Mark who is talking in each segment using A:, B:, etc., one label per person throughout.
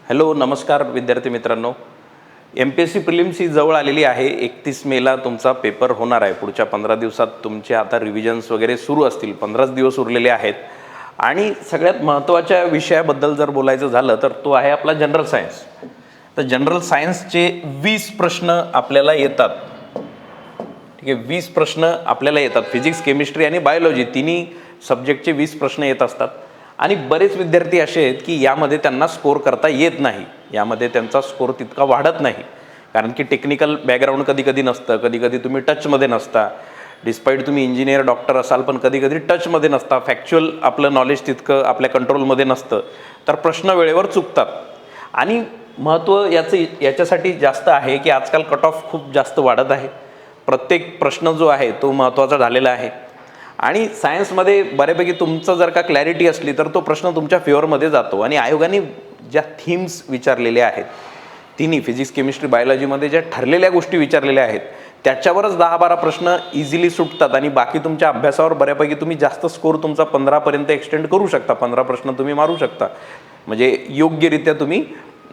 A: Hello नमस्कार विद्यार्थी मित्रांनो, MPSC प्रिलिम्स ही जवळ आलेली आहे. 31 मेला तुमचा पेपर होणार आहे. पुढच्या 15 दिवसात तुमचे आता रिव्हिजन्स वगैरे सुरू असतील. 15 दिवस उरलेले आहेत आणि सगळ्यात महत्त्वाच्या विषयाबद्दल जर बोलायचं झालं तर तो आहे आपला जनरल सायन्स. तर जनरल सायन्सचे 20 प्रश्न आपल्याला येतात. ठीक आहे, 20 प्रश्न आपल्याला येतात. फिजिक्स, केमिस्ट्री आणि बायोलॉजी तिन्ही सब्जेक्टचे 20 प्रश्न येत असतात आणि बरेच विद्यार्थी असे आहेत की यामध्ये त्यांना स्कोर करता येत नाही. यामध्ये त्यांचा स्कोर तितका वाढत नाही कारण की टेक्निकल बॅकग्राऊंड कधी कधी नसतं, कधी कधी तुम्ही टचमध्ये नसता. डिस्पाईट तुम्ही इंजिनियर डॉक्टर असाल पण कधी कधी टचमध्ये नसता, फॅक्च्युअल आपलं नॉलेज तितकं आपल्या कंट्रोलमध्ये नसतं, तर प्रश्न वेळेवर चुकतात. आणि महत्त्व याच्यासाठी जास्त आहे की आजकाल कट ऑफ खूप जास्त वाढत आहे. प्रत्येक प्रश्न जो आहे तो महत्त्वाचा झालेला आहे आणि सायन्समध्ये बऱ्यापैकी तुमचं जर का क्लॅरिटी असली तर तो प्रश्न तुमच्या फेवरमध्ये जातो. आणि आयोगाने ज्या थीम्स विचारलेल्या आहेत तिन्ही फिजिक्स, केमिस्ट्री, बायोलॉजीमध्ये ज्या ठरलेल्या गोष्टी विचारलेल्या आहेत त्याच्यावरच 10-12 प्रश्न इझिली सुटतात आणि बाकी तुमच्या अभ्यासावर बऱ्यापैकी तुम्ही जास्त स्कोर तुमचा 15पर्यंत एक्सटेंड करू शकता. 15 प्रश्न तुम्ही मारू शकता, म्हणजे योग्यरित्या तुम्ही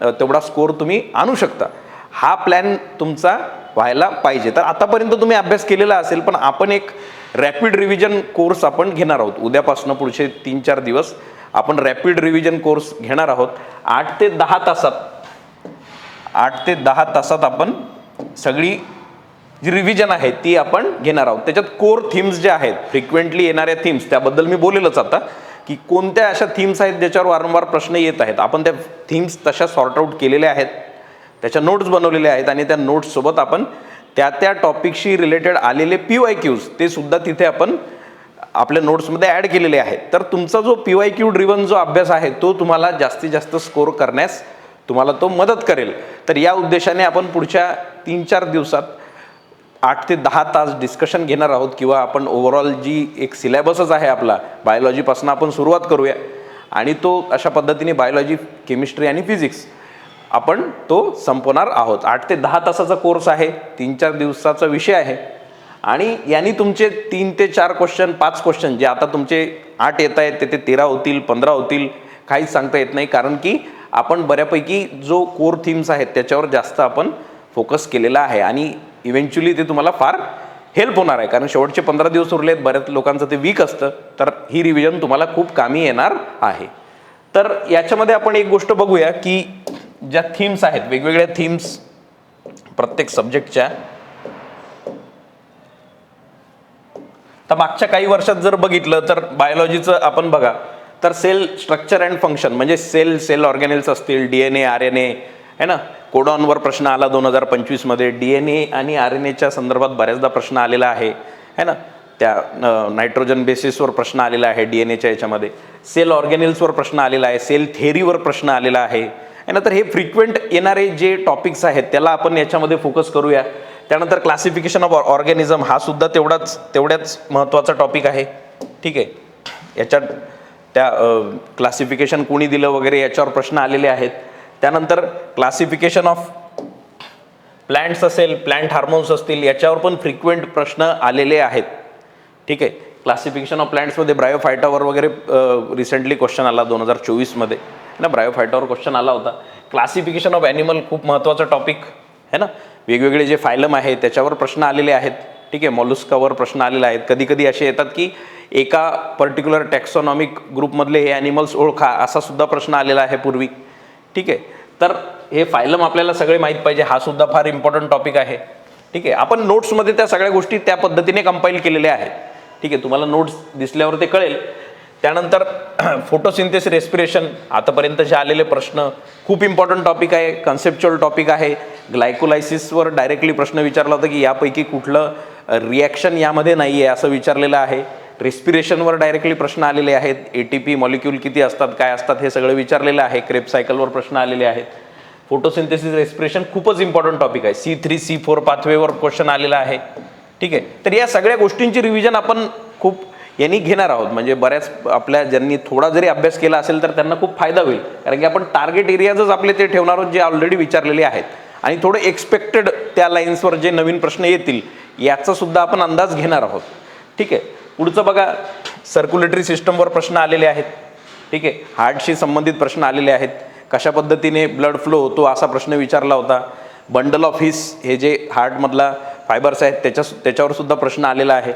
A: तेवढा स्कोर तुम्ही आणू शकता. हा प्लॅन तुमचा व्हायला पाहिजे. तर आतापर्यंत तुम्ही अभ्यास केलेला असेल पण आपण एक रॅपिड रिव्हिजन कोर्स आपण घेणार आहोत. उद्यापासून पुढचे 3-4 दिवस आपण रॅपिड रिव्हिजन कोर्स घेणार आहोत. 8 ते 10 तासात आपण सगळी जी रिव्हिजन आहे ती आपण घेणार आहोत. त्याच्यात कोर थीम्स ज्या आहेत, फ्रिक्वेंटली येणाऱ्या थीम्स, त्याबद्दल मी बोलेलच आता की कोणत्या अशा थीम्स आहेत ज्याच्यावर वारंवार प्रश्न येत आहेत. आपण त्या थीम्स तशा सॉर्ट आऊट केलेल्या आहेत, त्याच्या नोट्स बनवलेल्या आहेत आणि त्या नोट्ससोबत आपण त्या टॉपिकशी रिलेटेड आलेले PYQs ते सुद्धा तिथे आपण आपल्या नोट्समध्ये ॲड केलेले आहेत. तर तुमचा जो PYQ ड्रिव्हन जो अभ्यास आहे तो तुम्हाला जास्तीत जास्त स्कोर करण्यास तुम्हाला तो मदत करेल. तर या उद्देशाने आपण पुढच्या 3-4 दिवसात 8 ते 10 तास डिस्कशन घेणार आहोत किंवा आपण ओव्हरऑल जी एक सिलेबसच आहे आपला, बायोलॉजीपासून आपण सुरुवात करूया आणि तो अशा पद्धतीने बायोलॉजी, केमिस्ट्री आणि फिजिक्स आपण तो संपवणार आहोत. 8 ते 10 तासाचा कोर्स आहे, 3-4 दिवसाचा विषय आहे आणि यांनी तुमचे 3 ते 4 क्वेश्चन, 5 क्वेश्चन जे आता तुमचे 8 येत आहेत ते 13 होतील, 15 होतील, काहीच सांगता येत नाही. कारण की आपण बऱ्यापैकी जो कोर थीम्स आहेत त्याच्यावर जास्त आपण फोकस केलेला आहे आणि इव्हेंच्युअली ते तुम्हाला फार हेल्प होणार आहे. कारण शेवटचे 15 दिवस उरले आहेत, बऱ्याच लोकांचं ते वीक असतं, तर ही रिव्हिजन तुम्हाला खूप कामी येणार आहे. तर याच्यामध्ये आपण एक गोष्ट बघूया की ज्या थीम्स आहेत, वेगवेगळ्या थीम्स प्रत्येक सब्जेक्टच्या. तर मागच्या काही वर्षात जर बघितलं तर बायोलॉजीचं आपण बघा तर सेल स्ट्रक्चर अँड फंक्शन म्हणजे सेल ऑर्गॅनेल्स असतील, DNA, RNA है ना. कोडॉनवर प्रश्न आला 2025 मध्ये. DNA आणि RNAच्या संदर्भात बऱ्याचदा प्रश्न आलेला आहे है ना. त्या नायट्रोजन बेसिसवर प्रश्न आलेला आहे DNAच्या याच्यामध्ये. सेल ऑर्गॅनेल्सवर प्रश्न आलेला आहे, सेल थेअरीवर प्रश्न आलेला आहे. तर हे फ्रिक्वेंट येणारे जे टॉपिक्स आहेत त्याला आपण याच्यामध्ये फोकस करूया. त्यानंतर क्लासिफिकेशन ऑफ ऑर्गॅनिझम हा सुद्धा तेवढ्याच महत्त्वाचा टॉपिक आहे. ठीक आहे, याच्यात त्या क्लासिफिकेशन कोणी दिलं वगैरे याच्यावर प्रश्न आलेले आहेत. त्यानंतर क्लासिफिकेशन ऑफ प्लांट्स असेल, प्लांट हार्मोन्स असतील, याच्यावर पण फ्रिक्वेंट प्रश्न आलेले आहेत. ठीक आहे, क्लासिफिकेशन ऑफ प्लांट्समध्ये ब्रायोफायटावर वगैरे रिसेंटली क्वेश्चन आला 2024 मध्ये ना. ब्रायोफायटावर क्वेश्चन आला होता. क्लासिफिकेशन ऑफ ॲनिमल खूप महत्त्वाचा टॉपिक है ना. वेगवेगळे जे फायलम आहे त्याच्यावर प्रश्न आलेले आहेत. ठीक आहे, मॉलुस्कावर प्रश्न आलेले आहेत. कधी कधी असे येतात की एका पर्टिक्युलर टॅक्सॉनॉमिक ग्रुपमधले हे ॲनिमल्स ओळखा, असा सुद्धा प्रश्न आलेला आहे पूर्वी. ठीक आहे, तर हे फायलम आपल्याला सगळे माहीत पाहिजे, हा सुद्धा फार इम्पॉर्टंट टॉपिक आहे. ठीक आहे, आपण नोट्समध्ये त्या सगळ्या गोष्टी त्या पद्धतीने कंपाईल केलेल्या आहेत. ठीक आहे, तुम्हाला नोट्स दिसल्यावर ते कळेल. त्यानंतर फोटोसिंथेसिस, रेस्पिरेशन, आतापर्यंत जे आलेले प्रश्न खूप इम्पॉर्टंट टॉपिक आहे, कन्सेप्च्युअल टॉपिक आहे. ग्लायकोलायसिसवर डायरेक्टली प्रश्न विचारला होता की यापैकी कुठलं रिॲक्शन यामध्ये नाही आहे असं विचारलेलं आहे. रेस्पिरेशनवर डायरेक्टली प्रश्न आलेले आहेत. ATP मॉलिक्यूल किती असतात, काय असतात, हे सगळं विचारलेलं आहे. क्रेब सायकलवर प्रश्न आलेले आहेत. फोटोसिंथेसिस, रेस्पिरेशन खूपच इम्पॉर्टंट टॉपिक आहे. C3-C4 पाथवेवर क्वेश्चन आलेला आहे. ठीक आहे, तर या सगळ्या गोष्टींची रिव्हिजन आपण खूप यांनी घेणार आहोत. म्हणजे बऱ्याच आपल्या ज्यांनी थोडा जरी अभ्यास केला असेल तर त्यांना खूप फायदा होईल. कारण की आपण टार्गेट एरियाजच आपले ते ठेवणार आहोत जे ऑलरेडी विचारलेले आहेत आणि थोडं एक्सपेक्टेड त्या लाईन्सवर जे नवीन प्रश्न येतील याचा सुद्धा आपण अंदाज घेणार आहोत. ठीक आहे, पुढचं बघा, सर्क्युलेटरी सिस्टमवर प्रश्न आलेले आहेत. ठीक आहे, हार्टशी संबंधित प्रश्न आलेले आहेत. कशा पद्धतीने ब्लड फ्लो होतो असा प्रश्न विचारला होता. बंडल ऑफ हिस हे जे हार्टमधला फायबर्स आहेत त्याच्यावर सुद्धा प्रश्न आलेला आहे.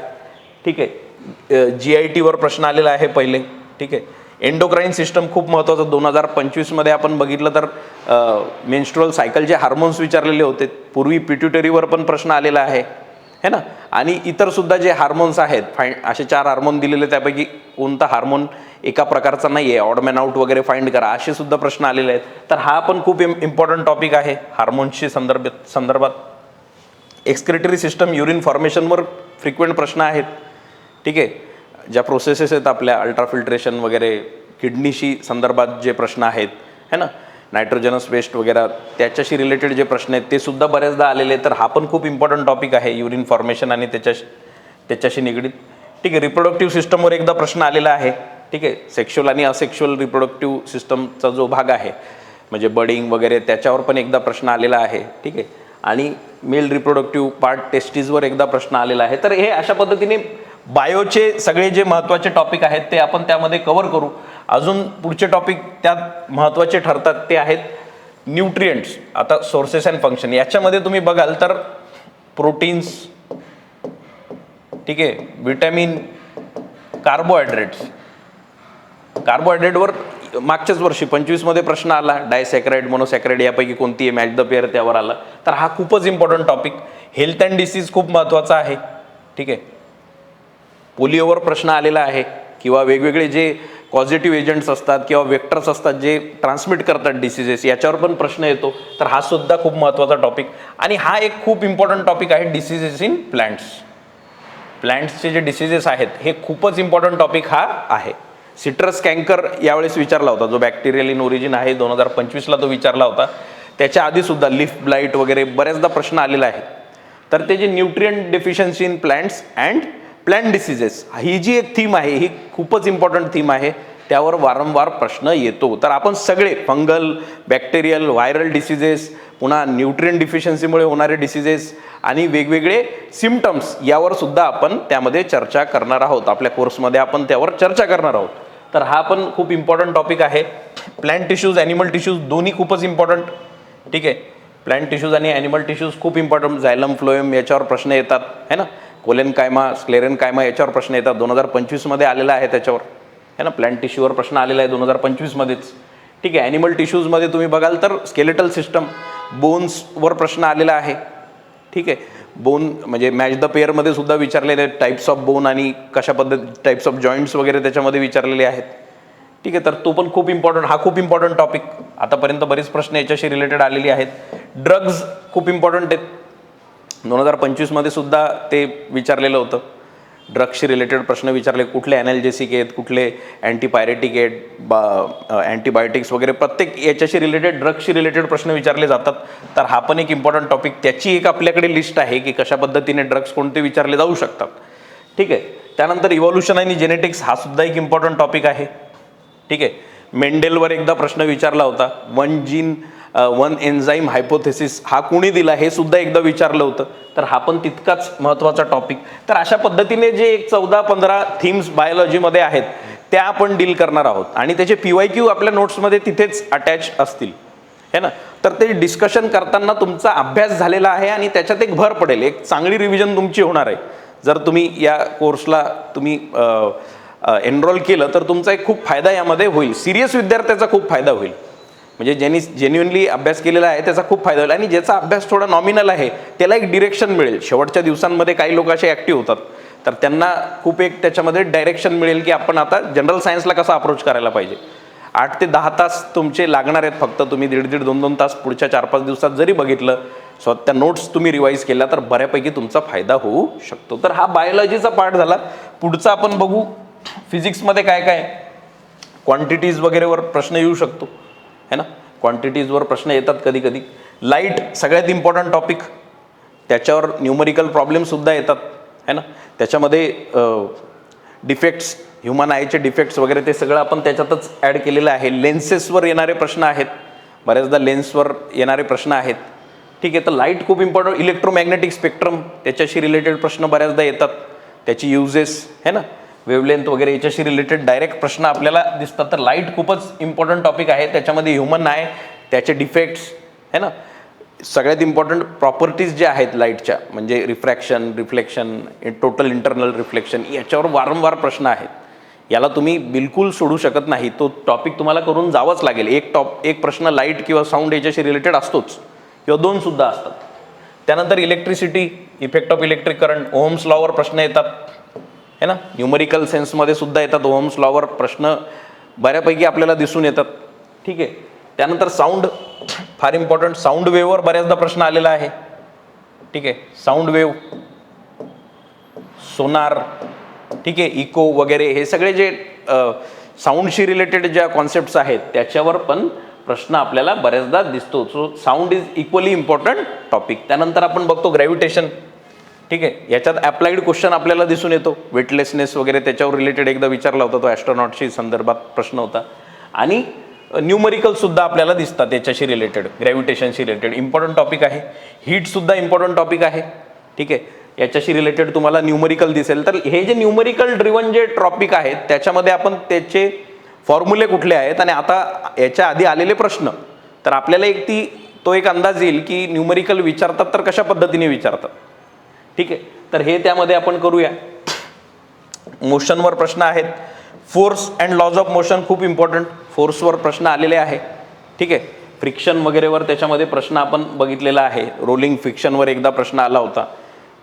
A: ठीक आहे. GIT वर प्रश्न आलेला आहे पहिले. ठीक आहे. एंडोक्राईन सिस्टम खूप महत्त्वाचं 2025 आपण बघितलं तर मेन्स्ट्रुअल सायकलचे हार्मोन्स विचारलेले होते. पूर्वी पिट्युटरीवर पण प्रश्न आलेला आहे है ना. आणि इतर सुद्धा जे हार्मोन्स आहेत असे 4 हार्मोन दिलेले त्यापैकी कोणता हार्मोन एका प्रकारचा नाही आहे, ऑड मॅन आउट वगैरे फाइंड करा असे सुद्धा प्रश्न आलेले आहेत. तर हा पण खूप इम्पॉर्टंट टॉपिक आहे हार्मोन्सशी संदर्भात. एक्सक्रिटरी सिस्टम युरिन फॉर्मेशनवर फ्रिक्वेंट प्रश्न आहेत. ठीक आहे. ज्या प्रोसेसेस आहेत आपल्या अल्ट्राफिल्ट्रेशन वगैरे, किडनीशी संदर्भात जे प्रश्न आहेत है ना, नायट्रोजनस वेस्ट वगैरे त्याच्याशी रिलेटेड जे प्रश्न आहेत ते सुद्धा बऱ्याचदा आलेले आहेत. तर हा पण खूप इम्पॉर्टंट टॉपिक आहे युरिन फॉर्मेशन आणि त्याच्याशी निगडीत. ठीक आहे. रिप्रोडक्टिव्ह सिस्टमवर एकदा प्रश्न आलेला आहे. ठीक आहे. सेक्शुअल आणि असेक्शुअल रिप्रोडक्टिव्ह सिस्टमचा जो भाग आहे म्हणजे बडिंग वगैरे त्याच्यावर पण एकदा प्रश्न आलेला आहे. ठीक आहे. आणि मेल रिप्रोडक्टिव्ह पार्ट टेस्टीजवर एकदा प्रश्न आलेला आहे. तर हे अशा पद्धतीने बायोचे सगळे जे महत्त्वाचे टॉपिक आहेत ते आपण त्यामध्ये कव्हर करू. अजून पुढचे टॉपिक त्यात महत्त्वाचे ठरतात ते आहेत न्यूट्रिएंट्स. आता सोर्सेस अँड फंक्शन याच्यामध्ये तुम्ही बघाल तर प्रोटीन्स, ठीक आहे, विटॅमिन, कार्बोहायड्रेट्स. कार्बोहायड्रेटवर मागच्याच वर्षी 25 प्रश्न आला. डायसॅकराइड, मोनोसॅकराइड यापैकी कोणती आहे, मॅच द पेअर त्यावर आला. तर हा खूपच important topic. Health and disease खूप महत्त्वाचा आहे. ठीक आहे. पोलिओवर प्रश्न आलेला आहे किंवा वेगवेगळे जे पॉझिटिव्ह एजंट्स असतात किंवा वेक्टर्स असतात जे ट्रान्समिट करतात डिसीजेस याच्यावर पण प्रश्न येतो. तर हा सुद्धा खूप महत्त्वाचा टॉपिक. आणि हा एक खूप इम्पॉर्टंट टॉपिक आहे डिसीजेस इन प्लांट्स. प्लांट्सचे जे डिसीजेस आहेत हे खूपच इम्पॉर्टंट टॉपिक हा आहे. सिट्रस कॅन्कर यावेळेस विचारला होता जो बॅक्टेरियल इन ओरिजिन आहे 2025 तो विचारला होता. त्याच्या आधी सुद्धा लीफ ब्लाईट वगैरे बऱ्याचदा प्रश्न आलेला आहे. तर ते जे nutrient deficiency in plants and plant diseases ही जी एक थीम आहे ही खूपच इम्पॉर्टंट थीम आहे. त्यावर वारंवार प्रश्न येतो. तर आपण सगळे फंगल, बॅक्टेरियल, व्हायरल डिसीजेस, पुन्हा न्यूट्रिएंट डिफिशियन्सीमुळे होणारे डिसीजेस आणि वेगवेगळे सिम्पटम्स यावर सुद्धा आपण त्यामध्ये चर्चा करणार आहोत. आपल्या कोर्समध्ये आपण त्यावर चर्चा करणार आहोत. तर हा पण खूप इम्पॉर्टंट टॉपिक आहे. प्लांट टिश्यूज, ॲनिमल टिश्यूज दोन्ही खूपच इम्पॉर्टंट. ठीक आहे. प्लांट टिश्यूज आणि ॲनिमल टिश्यूज खूप इम्पॉर्टंट. झायलम, फ्लोएम याच्यावर प्रश्न येतात है ना. कोलेन कायमा, स्क्लेरन कायमा याच्यावर प्रश्न येतात. 2025 आलेला आहे त्याच्यावर है ना. प्लांट टिश्यूवर प्रश्न आलेला आहे 2025. ठीक आहे. ॲनिमल टिश्यूजमध्ये तुम्ही बघाल तर स्केलेटल सिस्टम, बोन्सवर प्रश्न आलेला आहे. ठीक आहे. बोन म्हणजे मॅच द पेअरमध्ये सुद्धा विचारलेले आहेत. टाईप्स ऑफ बोन आणि कशा टाईप्स ऑफ जॉईंट्स वगैरे त्याच्यामध्ये विचारलेले आहेत. ठीक आहे. तर तो पण खूप इम्पॉर्टंट, हा खूप इम्पॉर्टंट टॉपिक. आतापर्यंत बरेच प्रश्न याच्याशी रिलेटेड आलेले आहेत. ड्रग्ज खूप इम्पॉर्टंट आहेत. 2025 सुद्धा ते विचारलेलं होतं. ड्रग्सशी रिलेटेड प्रश्न विचारले. कुठले ॲनाल्जेसिक आहेत, कुठले अँटीपायरेटिक आहेत, अँटीबायोटिक्स वगैरे प्रत्येक याच्याशी रिलेटेड ड्रग्सशी रिलेटेड प्रश्न विचारले जातात. तर हा पण एक इम्पॉर्टंट टॉपिक. त्याची एक आपल्याकडे लिस्ट आहे की कशा पद्धतीने ड्रग्स कोणते विचारले जाऊ शकतात. ठीक आहे. त्यानंतर इव्हॉल्युशन आणि जेनेटिक्स हा सुद्धा एक इम्पॉर्टंट टॉपिक आहे. ठीक आहे. मेंडेलवर एकदा प्रश्न विचारला होता. वन एन्झाईम हायपोथेसिस हा कुणी दिला हे सुद्धा एकदा विचारलं होतं. तर हा पण तितकाच महत्त्वाचा टॉपिक. तर अशा पद्धतीने जे एक 14-15 थीम्स बायोलॉजीमध्ये आहेत त्या आपण डील करणार आहोत. आणि त्याचे PYQ आपल्या नोट्समध्ये तिथेच अटॅच असतील है ना. तर ते डिस्कशन करताना तुमचा अभ्यास झालेला आहे आणि त्याच्यात एक भर पडेल, एक चांगली रिव्हिजन तुमची होणार आहे. जर तुम्ही या कोर्सला तुम्ही एनरोल केलं तर तुमचा एक खूप फायदा यामध्ये होईल. सिरियस विद्यार्थ्याचा खूप फायदा होईल. म्हणजे ज्यांनी जेन्युइनली अभ्यास केलेला आहे त्याचा खूप फायदा होईल. आणि ज्याचा अभ्यास थोडा नॉमिनल आहे त्याला एक डिरेक्शन मिळेल. शेवटच्या दिवसांमध्ये काही लोक असे ॲक्टिव्ह होतात तर त्यांना खूप एक त्याच्यामध्ये डायरेक्शन मिळेल की आपण आता जनरल सायन्सला कसा अप्रोच करायला पाहिजे. 8 ते 10 तास तुमचे लागणार आहेत फक्त. तुम्ही 1.5 2 तास पुढच्या 4-5 दिवसात जरी बघितलं, स्वतः नोट्स तुम्ही रिवाईज केल्या तर बऱ्यापैकी तुमचा फायदा होऊ शकतो. तर हा बायोलॉजीचा पार्ट झाला. पुढचा आपण बघू फिजिक्समध्ये काय काय क्वांटिटीज वगैरेवर प्रश्न येऊ शकतो है ना. क्वांटिटीजवर प्रश्न येतात कधी कधी. लाईट सगळ्यात इम्पॉर्टंट टॉपिक. त्याच्यावर न्यूमरिकल प्रॉब्लेमसुद्धा येतात है ना. त्याच्यामध्ये डिफेक्ट्स, ह्युमन आयचे डिफेक्ट्स वगैरे ते सगळं आपण त्याच्यातच ॲड केलेलं आहे. लेन्सेसवर येणारे प्रश्न आहेत. बऱ्याचदा लेन्सवर येणारे प्रश्न आहेत. ठीक आहे. तर लाईट खूप इम्पॉर्टंट. इलेक्ट्रोमॅग्नेटिक स्पेक्ट्रम त्याच्याशी रिलेटेड प्रश्न बऱ्याचदा येतात. त्याची युजेस है ना. वेवलेंथ वगैरे याच्याशी रिलेटेड डायरेक्ट प्रश्न आपल्याला दिसतात. तर लाईट खूपच इम्पॉर्टंट टॉपिक आहे. त्याच्यामध्ये ह्युमन आहे, त्याचे डिफेक्ट्स आहे ना, सगळ्यात इम्पॉर्टंट प्रॉपर्टीज ज्या आहेत लाईटच्या, म्हणजे refraction, reflection, total internal reflection, याच्यावर वारंवार प्रश्न आहेत. याला तुम्ही बिलकुल सोडू शकत नाही. तो टॉपिक तुम्हाला करून जावंच लागेल. एक प्रश्न लाईट किंवा साऊंड याच्याशी रिलेटेड असतोच, किंवा 2 सुद्धा असतात. त्यानंतर electricity, effect of electric current, Ohm's लॉवर प्रश्न येतात है ना, न्यूमरिकल सेन्समध्ये सुद्धा येतात. ओहम्स लॉवर प्रश्न बऱ्यापैकी आपल्याला दिसून येतात. ठीक आहे. त्यानंतर साऊंड फार इम्पॉर्टंट. साऊंड वेव्हवर बऱ्याचदा प्रश्न आलेला आहे. ठीक आहे. साऊंड वेव्ह, सोनार, ठीक आहे, इको वगैरे, हे सगळे जे साऊंडशी रिलेटेड ज्या कॉन्सेप्ट्स आहेत त्याच्यावर पण प्रश्न आपल्याला बऱ्याचदा दिसतो. So sound is equally important topic. त्यानंतर आपण बघतो ग्रॅव्हिटेशन. ठीक आहे. याच्यात अप्लाइड क्वेश्चन आपल्याला दिसून येतो. वेटलेसनेस वगैरे त्याच्यावर रिलेटेड एकदा विचारला होता, तो ॲस्ट्रॉनॉटशी संदर्भात प्रश्न होता. आणि न्यूमरिकल सुद्धा आपल्याला दिसतात याच्याशी रिलेटेड, ग्रॅव्हिटेशनशी रिलेटेड इम्पॉर्टंट टॉपिक आहे. हीट सुद्धा इम्पॉर्टंट टॉपिक आहे. ठीक आहे. याच्याशी रिलेटेड तुम्हाला न्यूमरिकल दिसेल. तर हे जे न्यूमरिकल ड्रिवन जे टॉपिक आहेत त्याच्यामध्ये आपण त्याचे फॉर्म्युले कुठले आहेत आणि आता याच्या आधी आलेले प्रश्न, तर आपल्याला तो एक अंदाज येईल की न्यूमरिकल विचारतात तर कशा पद्धतीने विचारतात. ठीक आहे. तर हे त्यामध्ये आपण करूया. मोशनवर प्रश्न आहेत. Force and laws of motion खूप इम्पॉर्टंट. फोर्सवर प्रश्न आलेले आहे. ठीक आहे. फ्रिक्शन वगैरेवर त्याच्यामध्ये प्रश्न आपण बघितलेला आहे. रोलिंग फ्रिक्शनवर एकदा प्रश्न आला होता.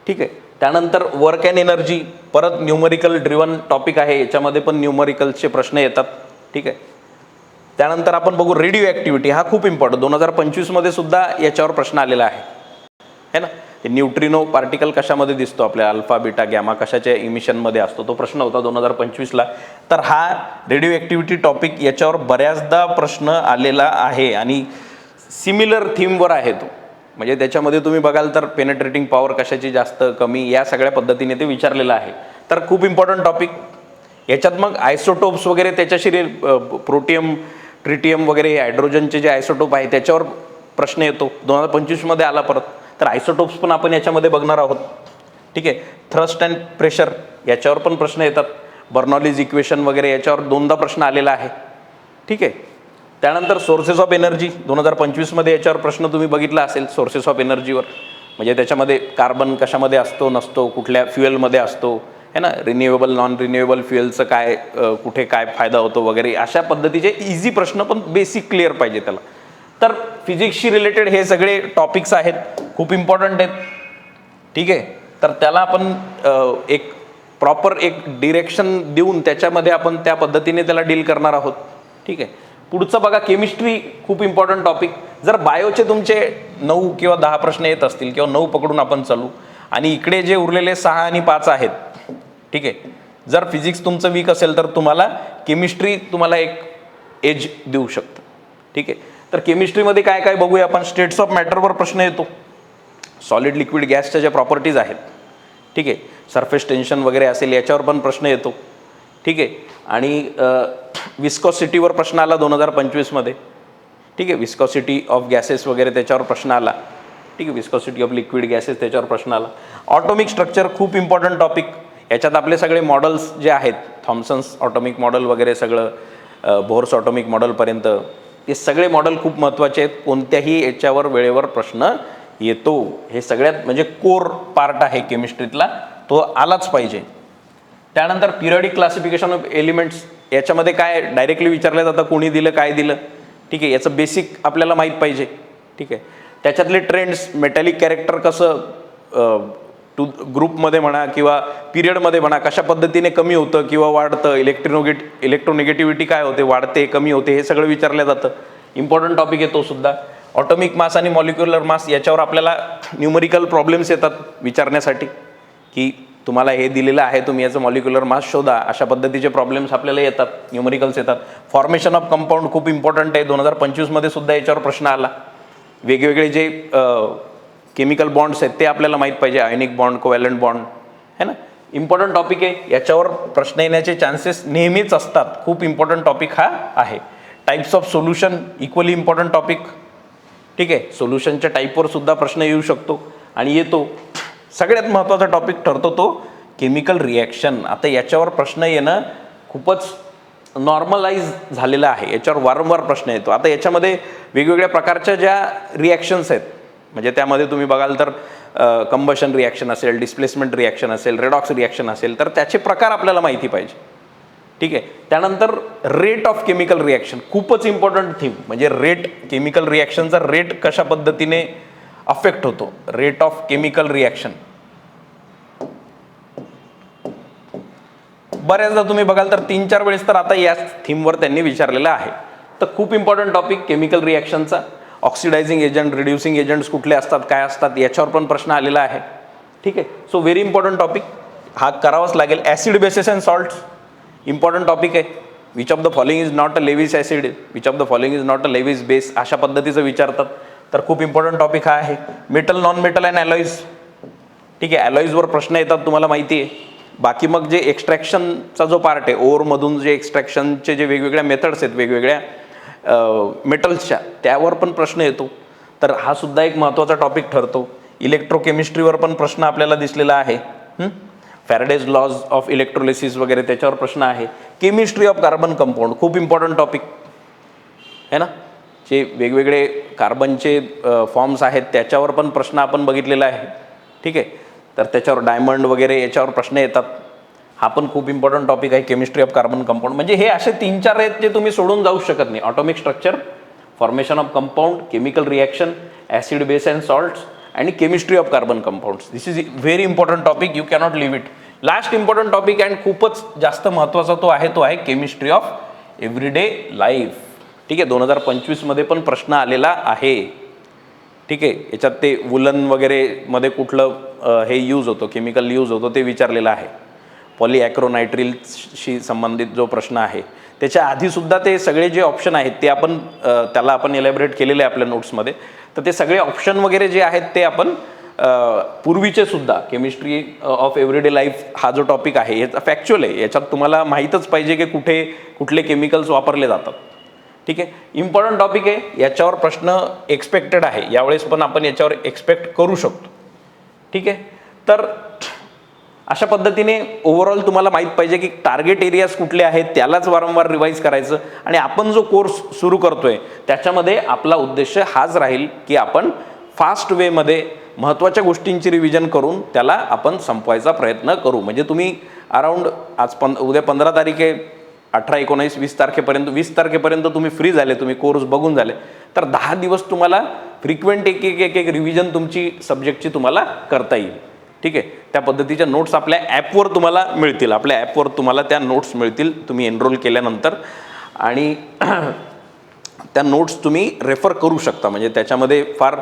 A: ठीक आहे. त्यानंतर वर्क अँड एनर्जी परत न्यूमरिकल ड्रिवन टॉपिक आहे. याच्यामध्ये पण न्यूमरिकलचे प्रश्न येतात. ठीक आहे. त्यानंतर आपण बघू रेडिओ ॲक्टिव्हिटी. हा खूप इम्पॉर्टंट. 2025 मध्ये सुद्धा याच्यावर प्रश्न आलेला आहे ना. न्यूट्रिनो पार्टिकल कशामध्ये दिसतो, आपल्या अल्फा बीटा गॅमा कशाच्या इमिशनमध्ये असतो, तो प्रश्न होता 2025ला. तर हा रेडिओ ॲक्टिव्हिटी टॉपिक याच्यावर बऱ्याचदा प्रश्न आलेला आहे आणि सिमिलर थीमवर आहे तो. म्हणजे त्याच्यामध्ये तुम्ही बघाल तर पेनेट्रेटिंग पॉवर कशाची जास्त कमी, या सगळ्या पद्धतीने ते विचारलेलं आहे. तर खूप इम्पॉर्टंट टॉपिक. याच्यात मग आयसोटोप्स वगैरे त्याच्याशी प्रोटियम, ट्रिटियम वगैरे हे हायड्रोजनचे जे आयसोटोप आहे त्याच्यावर प्रश्न येतो. 2025 मध्ये आला परत. तर आयसोटोप्स पण आपण याच्यामध्ये बघणार आहोत. ठीक आहे. थ्रस्ट अँड प्रेशर याच्यावर पण प्रश्न येतात. बर्नॉलीज इक्वेशन वगैरे याच्यावर 2दा प्रश्न आलेला आहे. ठीक आहे. त्यानंतर सोर्सेस ऑफ एनर्जी 2025 मध्ये याच्यावर प्रश्न तुम्ही बघितला असेल. सोर्सेस ऑफ एनर्जीवर म्हणजे त्याच्यामध्ये कार्बन कशामध्ये असतो नसतो, कुठल्या फ्युएलमध्ये असतो है ना, रिन्युएबल नॉन रिन्युएबल फ्युएलचं काय, कुठे काय फायदा होतो वगैरे, अशा पद्धतीचे इझी प्रश्न पण बेसिक क्लिअर पाहिजे त्याला. तर फिजिक्सशी रिलेटेड हे सगळे टॉपिक्स आहेत, खूप इम्पॉर्टंट आहेत. ठीक आहे. तर त्याला आपण एक प्रॉपर एक डिरेक्शन देऊन त्याच्यामध्ये आपण त्या पद्धतीने त्याला डील करणार आहोत. ठीक आहे. पुढचं बघा केमिस्ट्री, खूप इम्पॉर्टंट टॉपिक. जर बायोचे तुमचे 9 किंवा 10 प्रश्न येत असतील किंवा 9 पकडून आपण चालू, आणि इकडे जे उरलेले 6 आणि 5 आहेत, ठीक आहे, जर फिजिक्स तुमचं वीक असेल तर तुम्हाला केमिस्ट्री तुम्हाला एक एज देऊ शकतं. ठीक आहे. तर केमिस्ट्रीमध्ये काय काय बघूया आपण. स्टेट्स ऑफ मॅटरवर प्रश्न येतो. सॉलिड लिक्विड गॅसच्या ज्या प्रॉपर्टीज आहेत, ठीक आहे, सरफेस टेन्शन वगैरे असेल याच्यावर पण प्रश्न येतो. ठीक आहे. आणि विस्कॉसिटीवर प्रश्न आला 2025 मध्ये. ठीक आहे. विस्कॉसिटी ऑफ गॅसेस वगैरे त्याच्यावर प्रश्न आला. ठीक आहे. विस्कॉसिटी ऑफ लिक्विड गॅसेस त्याच्यावर प्रश्न आला. ऑटोमिक स्ट्रक्चर खूप इम्पॉर्टंट टॉपिक. याच्यात आपले सगळे मॉडेल्स जे आहेत, थॉम्सन्स ऑटोमिक मॉडेल वगैरे सगळं, बोर्स ऑटोमिक मॉडेलपर्यंत, हे सगळे मॉडेल खूप महत्त्वाचे आहेत. कोणत्याही याच्यावर वेळेवर प्रश्न येतो. हे सगळ्यात म्हणजे कोर पार्ट आहे केमिस्ट्रीतला, तो आलाच पाहिजे. त्यानंतर पिरियडिक क्लासिफिकेशन ऑफ एलिमेंट्स, याच्यामध्ये काय डायरेक्टली विचारलं जातं, कोणी दिलं, काय दिलं. ठीक आहे. याचं बेसिक आपल्याला माहीत पाहिजे. ठीक आहे. त्याच्यातले ट्रेंड्स, मेटॅलिक कॅरेक्टर कसं ग्रुपमध्ये म्हणा किंवा पिरियडमध्ये म्हणा कशा पद्धतीने कमी होतं किंवा वाढतं, इलेक्ट्रोनिगेटिव्हिटी काय होते, वाढते कमी होते, हे सगळं विचारलं जातं. इम्पॉर्टंट टॉपिक आहे तो सुद्धा. ऑटोमिक मास आणि मॉलिक्युलर मास याच्यावर आपल्याला न्यूमरिकल प्रॉब्लेम्स येतात विचारण्यासाठी, की तुम्हाला हे दिलेलं आहे, तुम्ही याचं मॉलिक्युलर मास शोधा, अशा पद्धतीचे प्रॉब्लेम्स आपल्याला येतात, न्यूमरिकल्स येतात. फॉर्मेशन ऑफ कंपाऊंड खूप इम्पॉर्टंट आहे. 2025 मध्ये सुद्धा याच्यावर प्रश्न आला. वेगवेगळे जे केमिकल बॉन्ड्स आहेत ते आपल्याला माहीत पाहिजे, आयनिक बॉन्ड, कोव्हॅलंट बॉन्ड, है ना. इम्पॉर्टंट टॉपिक आहे. याच्यावर प्रश्न येण्याचे चान्सेस नेहमीच असतात. खूप इम्पॉर्टंट टॉपिक हा आहे. Types of solution equally important topic. ठीक आहे. सोल्युशनच्या टाईपवर सुद्धा प्रश्न येऊ शकतो आणि येतो. सगळ्यात महत्त्वाचा टॉपिक ठरतो तो केमिकल रिॲक्शन, आता याच्यावर प्रश्न येणं खूपच नॉर्मलाइज झालेलं आहे, याच्यावर वारंवार प्रश्न येतो. आता याच्यामध्ये वेगवेगळ्या प्रकारच्या ज्या रिॲक्शन्स आहेत, म्हणजे त्यामध्ये तुम्ही बघाल तर कंबशन रिॲक्शन असेल, डिस्प्लेसमेंट रिॲक्शन असेल, रेडॉक्स रिॲक्शन असेल, तर त्याचे प्रकार आपल्याला माहिती पाहिजे. ठीक आहे. त्यानंतर रेट ऑफ केमिकल रिॲक्शन, खूपच इम्पॉर्टंट थीम, म्हणजे रेट, केमिकल रिॲक्शनचा रेट कशा पद्धतीने अफेक्ट होतो, रेट ऑफ केमिकल रिॲक्शन. बऱ्याचदा तुम्ही बघाल तर 3-4 वेळेस तर आता या थीमवर त्यांनी विचारलेलं आहे. तर खूप इम्पॉर्टंट टॉपिक केमिकल रिॲक्शनचा. ऑक्सिडायझिंग एजंट, रिड्युसिंग एजंट्स कुठले असतात, काय असतात, याच्यावर पण प्रश्न आलेला आहे. ठीक आहे. सो व्हेरी इम्पॉर्टंट टॉपिक, हा करावाच लागेल. Acid bases and salts, important topic आहे. Which of the following is not a Lewis acid, which of the following is not a Lewis base, अशा पद्धतीचं विचारतात. तर खूप इम्पॉर्टंट टॉपिक हा आहे. Metal, non metal and alloys. ठीक आहे. ॲलॉईजवर प्रश्न येतात, तुम्हाला माहिती आहे. बाकी मग जे एक्स्ट्रॅक्शनचा जो पार्ट आहे, ओरमधून जे एक्स्ट्रॅक्शनचे जे वेगवेगळ्या मेथड्स आहेत वेगवेगळ्या मेटल्सच्या, त्यावर पण प्रश्न येतो. तर हा सुद्धा एक महत्त्वाचा टॉपिक ठरतो. इलेक्ट्रोकेमिस्ट्रीवर पण प्रश्न आपल्याला दिसलेला आहे. फॅरेडेज लॉज ऑफ इलेक्ट्रोलिसिस वगैरे त्याच्यावर प्रश्न आहे. केमिस्ट्री ऑफ कार्बन कंपाऊंड, खूप इम्पॉर्टंट टॉपिक आहे ना. जे वेगवेगळे कार्बनचे फॉर्म्स आहेत त्याच्यावर पण प्रश्न आपण बघितलेला आहे. ठीक आहे. तर त्याच्यावर डायमंड वगैरे याच्यावर प्रश्न येतात. हा पण खूप इम्पॉर्टंट टॉपिक आहे, केमिस्ट्री ऑफ कार्बन कंपाऊंड. म्हणजे हे असे 3-4 आहेत जे तुम्ही सोडून जाऊ शकत नाही. Atomic structure, formation of compound, chemical reaction, acid base and salts आणि chemistry of carbon compounds. This is very important topic, you cannot leave it. Last important topic and खूपच जास्त महत्त्वाचा तो आहे केमिस्ट्री ऑफ एव्हरीडे लाईफ. ठीक आहे. 2025 मध्ये पण प्रश्न आलेला आहे. ठीक आहे. याच्यात ते वुलन वगैरे मध्ये कुठलं हे यूज होतो, केमिकल यूज होतो ते विचारलेलं आहे. पॉलीॲक्रोनायट्रिलशी संबंधित जो प्रश्न आहे, त्याच्या आधीसुद्धा ते सगळे जे ऑप्शन आहेत ते आपण त्याला आपण एलॅबरेट केलेले आहे आपल्या नोट्समध्ये. तर ते सगळे ऑप्शन वगैरे जे आहेत ते आपण पूर्वीचे सुद्धा केमिस्ट्री ऑफ एव्हरीडे लाईफ हा जो टॉपिक आहे याचा फॅक्च्युअल आहे, याच्यात तुम्हाला माहीतच पाहिजे की कुठले केमिकल्स वापरले जातात. ठीक आहे. इम्पॉर्टंट टॉपिक आहे, याच्यावर प्रश्न एक्सपेक्टेड आहे, यावेळेस पण आपण याच्यावर एक्सपेक्ट करू शकतो. ठीक आहे. तर अशा पद्धतीने ओव्हरऑल तुम्हाला माहीत पाहिजे की टार्गेट एरियाज कुठले आहेत, त्यालाच वारंवार रिवाईज करायचं. आणि आपण जो कोर्स सुरू करतोय त्याच्यामध्ये आपला उद्देश हाच राहील की आपण फास्ट वेमध्ये महत्त्वाच्या गोष्टींची रिव्हिजन करून त्याला आपण संपवायचा प्रयत्न करू. म्हणजे तुम्ही अराऊंड उद्या 15 तारीख आहे, 18, 19, 20 तारखेपर्यंत 20 तारखेपर्यंत तुम्ही फ्री झाले, तुम्ही कोर्स बघून झाले, तर 10 दिवस तुम्हाला फ्रिक्वेंट एक रिव्हिजन तुमची सब्जेक्टची तुम्हाला करता येईल. ठीक आहे. त्या पद्धतीच्या नोट्स आपल्या ॲपवर तुम्हाला मिळतील, आपल्या ॲपवर तुम्हाला त्या नोट्स मिळतील तुम्ही एनरोल केल्यानंतर. आणि त्या नोट्स तुम्ही रेफर करू शकता. म्हणजे त्याच्यामध्ये फार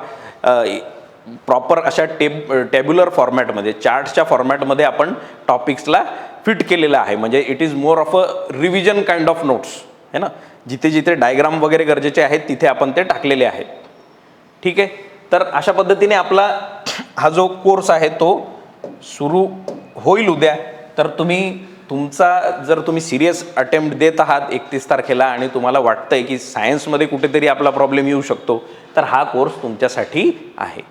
A: प्रॉपर अशा टॅब्युलर फॉर्मॅटमध्ये, चार्ट्सच्या फॉर्मॅटमध्ये आपण टॉपिक्सला फिट केलेलं आहे. म्हणजे it is more of a revision kind of notes है ना. जिथे जिथे डायग्राम वगैरे गरजेचे आहेत तिथे आपण ते टाकलेले आहेत. ठीक आहे. तर अशा पद्धतीने आपला हा जो कोर्स आहे तो सुरू होईल उद्या. तर जर तुम्ही सिरियस अटेम्प्ट देत आहात 31 तारखेला आणि तुम्हाला वाटतंय की सायन्समध्ये कुठेतरी आपला प्रॉब्लेम येऊ शकतो, तर हा कोर्स तुमच्यासाठी आहे.